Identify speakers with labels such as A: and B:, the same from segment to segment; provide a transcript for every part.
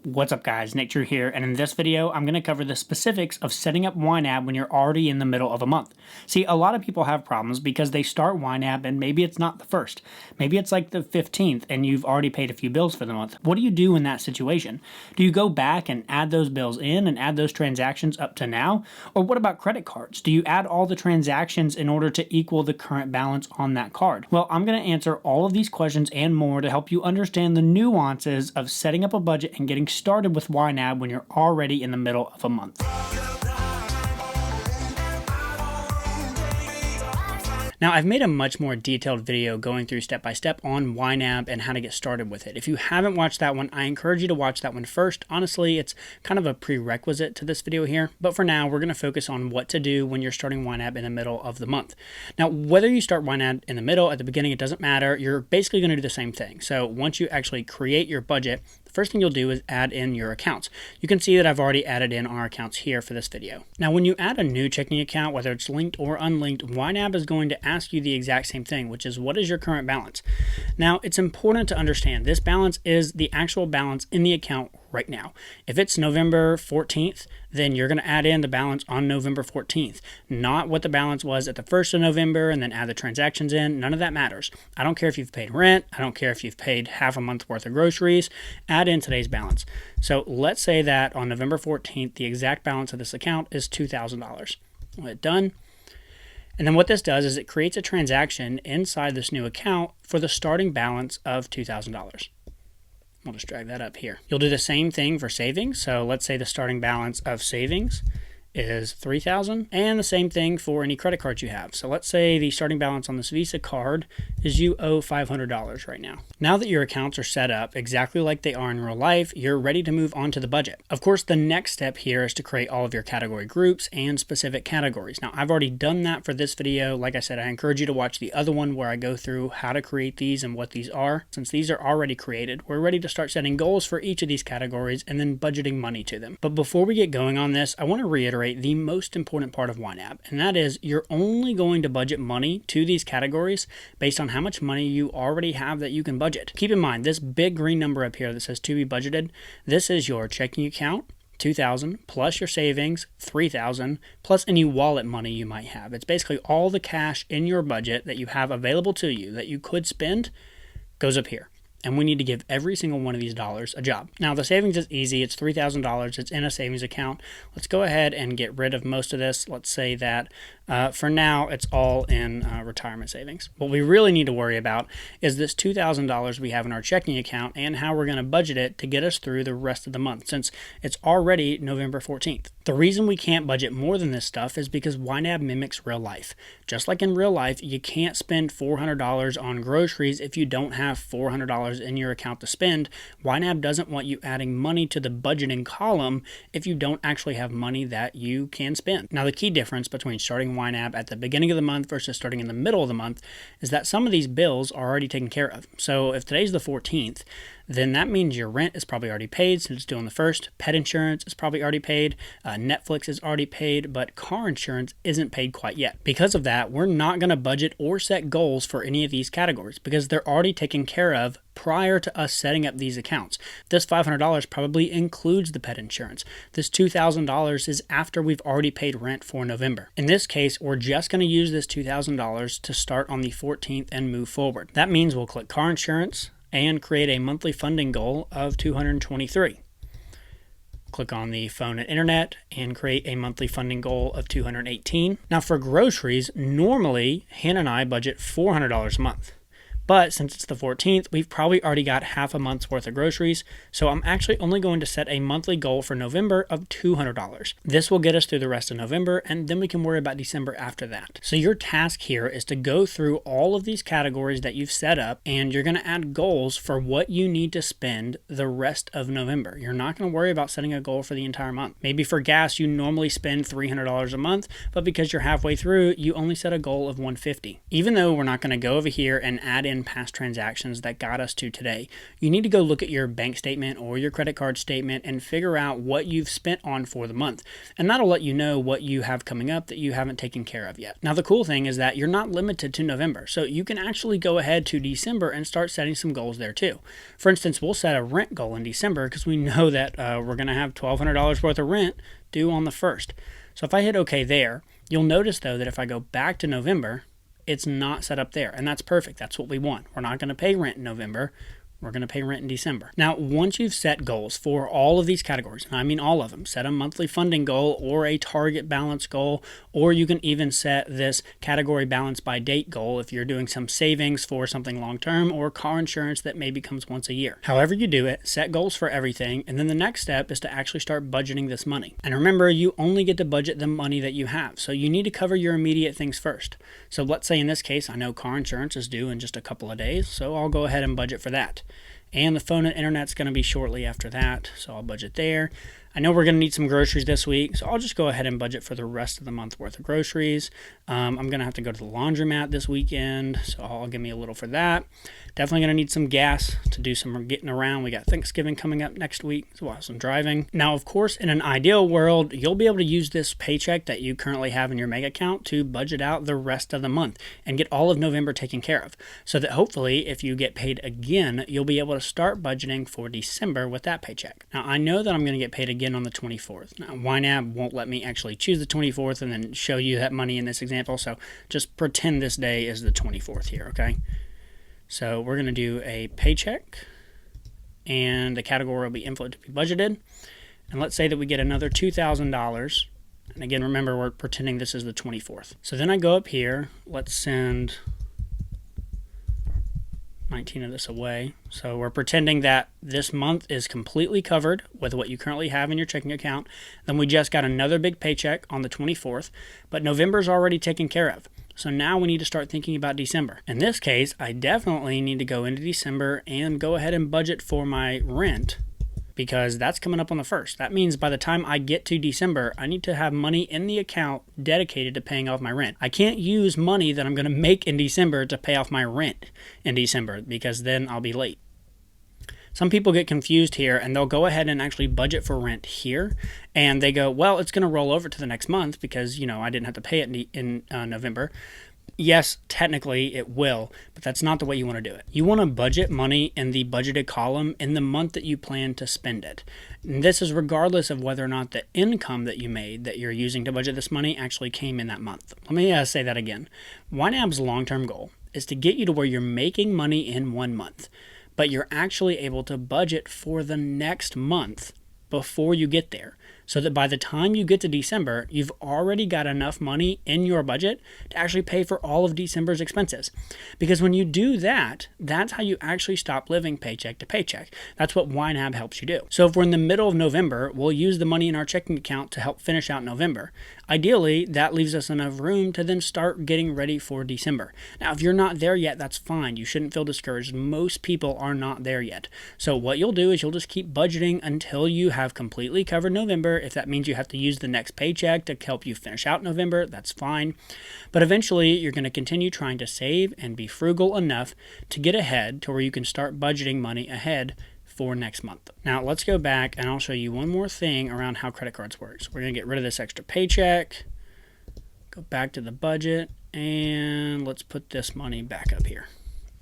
A: What's up guys, Nick Drew here, and in this video I'm going to cover the specifics of setting up YNAB when you're already in the middle of a month. See, a lot of people have problems because they start YNAB and maybe it's not the first. Maybe it's like the 15th and you've already paid a few bills for the month. What do you do in that situation? Do you go back and add those bills in and add those transactions up to now? Or what about credit cards? Do you add all the transactions in order to equal the current balance on that card? Well, I'm going to answer all of these questions and more to help you understand the nuances of setting up a budget and getting started with YNAB when you're already in the middle of a month. Now, I've made a much more detailed video going through step-by-step on YNAB and how to get started with it. If you haven't watched that one, I encourage you to watch that one first. Honestly, it's kind of a prerequisite to this video here, but for now, we're going to focus on what to do when you're starting YNAB in the middle of the month. Now, whether you start YNAB in the middle, at the beginning, it doesn't matter. You're basically going to do the same thing. So once you actually create your budget, first thing you'll do is add in your accounts. You can see that I've already added in our accounts here for this video. Now, when you add a new checking account, whether it's linked or unlinked, YNAB is going to ask you the exact same thing, which is what is your current balance? Now, it's important to understand this balance is the actual balance in the account right now. If it's November 14th, then you're going to add in the balance on November 14th, not what the balance was at the 1st of November and then add the transactions in. None of that matters. I don't care if you've paid rent. I don't care if you've paid half a month worth of groceries. Add in today's balance. So let's say that on November 14th, the exact balance of this account is $2,000. We'll hit done. And then what this does is it creates a transaction inside this new account for the starting balance of $2,000. We'll just drag that up here. You'll do the same thing for savings. So let's say the starting balance of savings is $3,000, and the same thing for any credit cards you have. So let's say the starting balance on this Visa card is you owe $500 right now. Now that your accounts are set up exactly like they are in real life, you're ready to move on to the budget. Of course, the next step here is to create all of your category groups and specific categories. Now, I've already done that for this video. Like I said, I encourage you to watch the other one where I go through how to create these and what these are. Since these are already created, we're ready to start setting goals for each of these categories and then budgeting money to them. But before we get going on this, I want to reiterate the most important part of YNAB, and that is you're only going to budget money to these categories based on how much money you already have that you can budget. Keep in mind, this big green number up here that says to be budgeted, this is your checking account, $2,000 plus your savings, $3,000 plus any wallet money you might have. It's basically all the cash in your budget that you have available to you that you could spend goes up here. And we need to give every single one of these dollars a job. Now, the savings is easy. It's $3,000. It's in a savings account. Let's go ahead and get rid of most of this. Let's say that for now, it's all in retirement savings. What we really need to worry about is this $2,000 we have in our checking account and how we're going to budget it to get us through the rest of the month, since it's already November 14th. The reason we can't budget more than this stuff is because YNAB mimics real life. Just like in real life, you can't spend $400 on groceries if you don't have $400 in your account to spend. YNAB doesn't want you adding money to the budgeting column if you don't actually have money that you can spend. Now, the key difference between starting YNAB at the beginning of the month versus starting in the middle of the month is that some of these bills are already taken care of. So if today's the 14th, then that means your rent is probably already paid since it's due on the 1st. Pet insurance is probably already paid. Netflix is already paid, but car insurance isn't paid quite yet. Because of that, we're not going to budget or set goals for any of these categories because they're already taken care of prior to us setting up these accounts. This $500 probably includes the pet insurance. This $2,000 is after we've already paid rent for November. In this case, we're just going to use this $2,000 to start on the 14th and move forward. That means we'll click car insurance and create a monthly funding goal of $223. Click on the phone and internet and create a monthly funding goal of $218. Now for groceries, normally Hannah and I budget $400 a month. But since it's the 14th, we've probably already got half a month's worth of groceries, so I'm actually only going to set a monthly goal for November of $200. This will get us through the rest of November, and then we can worry about December after that. So your task here is to go through all of these categories that you've set up, and you're going to add goals for what you need to spend the rest of November. You're not going to worry about setting a goal for the entire month. Maybe for gas, you normally spend $300 a month, but because you're halfway through, you only set a goal of $150. Even though we're not going to go over here and add in in past transactions that got us to today. You need to go look at your bank statement or your credit card statement and figure out what you've spent on for the month. And that'll let you know what you have coming up that you haven't taken care of yet. Now, the cool thing is that you're not limited to November, so you can actually go ahead to December and start setting some goals there too. For instance, we'll set a rent goal in December because we know that we're going to have $1,200 worth of rent due on the 1st. So if I hit OK there, you'll notice though that if I go back to November, it's not set up there, and that's perfect. That's what we want. We're not going to pay rent in November. We're going to pay rent in December. Now, once you've set goals for all of these categories, and I mean all of them, set a monthly funding goal or a target balance goal, or you can even set this category balance by date goal if you're doing some savings for something long-term or car insurance that maybe comes once a year. However you do it, set goals for everything, and then the next step is to actually start budgeting this money. And remember, you only get to budget the money that you have, so you need to cover your immediate things first. So let's say in this case, I know car insurance is due in just a couple of days, so I'll go ahead and budget for that. And the phone and internet's going to be shortly after that, so I'll budget there. I know we're going to need some groceries this week, so I'll just go ahead and budget for the rest of the month worth of groceries. I'm going to have to go to the laundromat this weekend, so I'll give me a little for that. Definitely going to need some gas to do some getting around. We got Thanksgiving coming up next week, so we'll have some driving. Now, of course, in an ideal world, you'll be able to use this paycheck that you currently have in your mega account to budget out the rest of the month and get all of November taken care of, so that hopefully, if you get paid again, you'll be able to start budgeting for December with that paycheck. Now, I know that I'm going to get paid again on the 24th. Now, YNAB won't let me actually choose the 24th and then show you that money in this example, so just pretend this day is the 24th here, okay? So we're going to do a paycheck, and the category will be inflow to be budgeted. And let's say that we get another $2,000. And again, remember, we're pretending this is the 24th. So then I go up here. Let's send 19 of this away. So we're pretending that this month is completely covered with what you currently have in your checking account. Then we just got another big paycheck on the 24th, but November's already taken care of. So now we need to start thinking about December. In this case, I definitely need to go into December and go ahead and budget for my rent, because that's coming up on the 1st. That means by the time I get to December, I need to have money in the account dedicated to paying off my rent. I can't use money that I'm going to make in December to pay off my rent in December, because then I'll be late. Some people get confused here, and they'll go ahead and actually budget for rent here, and they go, well, it's going to roll over to the next month because, you know, I didn't have to pay it in November. Yes, technically it will, but that's not the way you want to do it. You want to budget money in the budgeted column in the month that you plan to spend it. And this is regardless of whether or not the income that you made that you're using to budget this money actually came in that month. Let me say that again. YNAB's long-term goal is to get you to where you're making money in 1 month, but you're actually able to budget for the next month before you get there, so that by the time you get to December, you've already got enough money in your budget to actually pay for all of December's expenses. Because when you do that, that's how you actually stop living paycheck to paycheck. That's what YNAB helps you do. So if we're in the middle of November, we'll use the money in our checking account to help finish out November. Ideally, that leaves us enough room to then start getting ready for December. Now, if you're not there yet, that's fine. You shouldn't feel discouraged. Most people are not there yet. So what you'll do is you'll just keep budgeting until you have completely covered November. If that means you have to use the next paycheck to help you finish out November, that's fine. But eventually, you're going to continue trying to save and be frugal enough to get ahead to where you can start budgeting money ahead for next month. Now, let's go back and I'll show you one more thing around how credit cards work. So we're going to get rid of this extra paycheck, go back to the budget, and let's put this money back up here.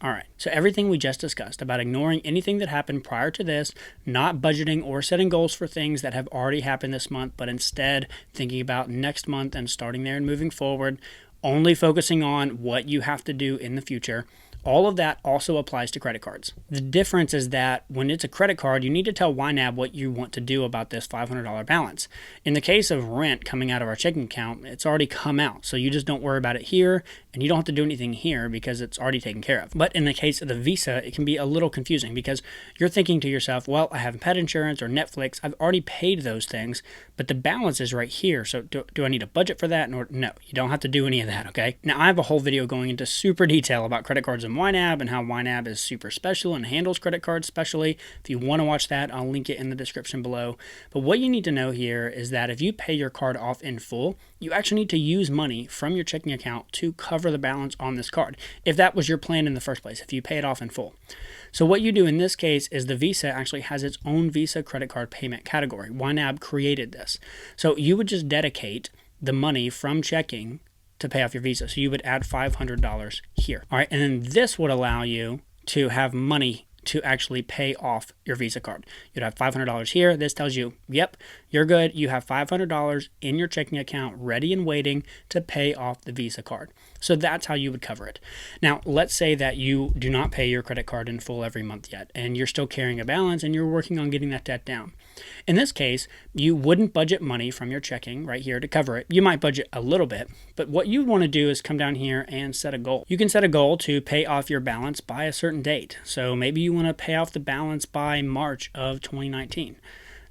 A: All right, so everything we just discussed about ignoring anything that happened prior to this, not budgeting or setting goals for things that have already happened this month, but instead thinking about next month and starting there and moving forward, only focusing on what you have to do in the future. All of that also applies to credit cards. The difference is that when it's a credit card, you need to tell YNAB what you want to do about this $500 balance. In the case of rent coming out of our checking account, it's already come out, so you just don't worry about it here, and you don't have to do anything here because it's already taken care of. But in the case of the Visa, it can be a little confusing because you're thinking to yourself, well, I have pet insurance or Netflix, I've already paid those things, but the balance is right here, so do I need a budget for that? No, you don't have to do any of that, okay? Now, I have a whole video going into super detail about credit cards and YNAB and how YNAB is super special and handles credit cards specially. If you want to watch that, I'll link it in the description below. But what you need to know here is that if you pay your card off in full, you actually need to use money from your checking account to cover cover the balance on this card, if that was your plan in the first place, if you pay it off in full. So what you do in this case is the Visa actually has its own Visa credit card payment category. YNAB created this. So you would just dedicate the money from checking to pay off your Visa. So you would add $500 here. All right, and then this would allow you to have money to actually pay off your Visa card. You'd have $500 here. This tells you, yep, you're good. You have $500 in your checking account ready and waiting to pay off the Visa card. So that's how you would cover it. Now, let's say that you do not pay your credit card in full every month yet, and you're still carrying a balance and you're working on getting that debt down. In this case, you wouldn't budget money from your checking right here to cover it. You might budget a little bit, but what you want to do is come down here and set a goal. You can set a goal to pay off your balance by a certain date. So maybe you want to pay off the balance by March of 2019.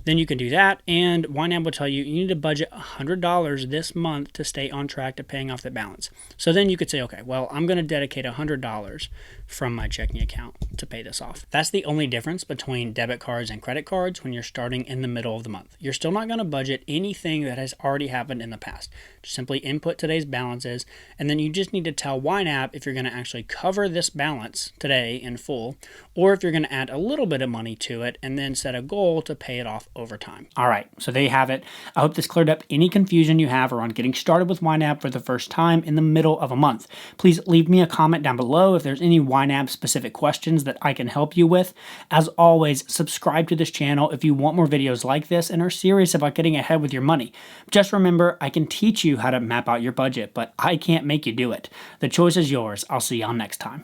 A: Then you can do that, and YNAB will tell you you need to budget $100 this month to stay on track to paying off the balance. So then you could say, okay, well, I'm going to dedicate $100 from my checking account to pay this off. That's the only difference between debit cards and credit cards when you're starting in the middle of the month. You're still not going to budget anything that has already happened in the past. Just simply input today's balances, and then you just need to tell YNAB if you're going to actually cover this balance today in full, or if you're going to add a little bit of money to it and then set a goal to pay it off over time. All right, so there you have it. I hope this cleared up any confusion you have around getting started with YNAB for the first time in the middle of a month. Please leave me a comment down below if there's any YNAB specific questions that I can help you with. As always, subscribe to this channel if you want more videos like this and are serious about getting ahead with your money. Just remember, I can teach you how to map out your budget, but I can't make you do it. The choice is yours. I'll see y'all next time.